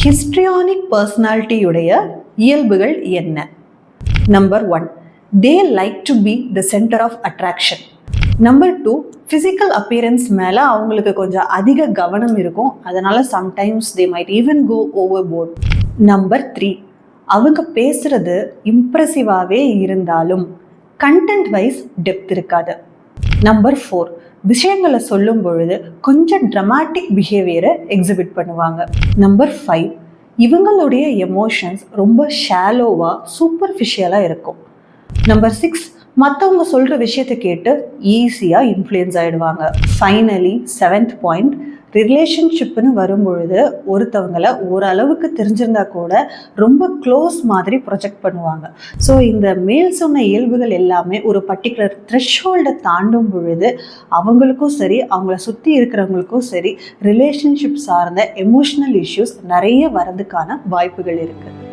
Histrionic பர்சனாலிட்டியுடைய இயல்புகள் என்ன? Number 1, they like to be the center of attraction. Number 2, physical appearance மேலே அவங்களுக்கு கொஞ்சம் அதிக கவனம் இருக்கும், அதனால sometimes they might even go overboard. Number 3, அவங்க பேசுறது இம்ப்ரெசிவாகவே இருந்தாலும் கண்டென்ட் வைஸ் டெப்த் இருக்காது. நம்பர் 4, விஷயங்களை சொல்லும் பொழுது கொஞ்சம் ட்ராமாட்டிக் பிஹேவியரை எக்ஸிபிட் பண்ணுவாங்க. நம்பர் 5, இவங்களுடைய எமோஷன்ஸ் ரொம்ப ஷாலோவாக சூப்பர்ஃபிஷியலாக இருக்கும். நம்பர் 6, மற்றவங்க சொல்கிற விஷயத்தை கேட்டு ஈஸியாக இன்ஃப்ளூயன்ஸ் ஆகிடுவாங்க. ஃபைனலி 7th பாயிண்ட், ரிலேஷன்ஷிப்னு வரும்பொழுது ஒருத்தவங்களை ஓரளவுக்கு தெரிஞ்சிருந்தா கூட ரொம்ப க்ளோஸ் மாதிரி ப்ரொஜெக்ட் பண்ணுவாங்க. ஸோ இந்த மேல் சொன்ன இயல்புகள் எல்லாமே ஒரு பர்டிகுலர் த்ரெஷ்ஹோல்டை தாண்டும் பொழுது அவங்களுக்கும் சரி அவங்கள சுற்றி இருக்கிறவங்களுக்கும் சரி ரிலேஷன்ஷிப் சார்ந்த எமோஷ்னல் இஷ்யூஸ் நிறைய வரதுக்கான வாய்ப்புகள் இருக்குது.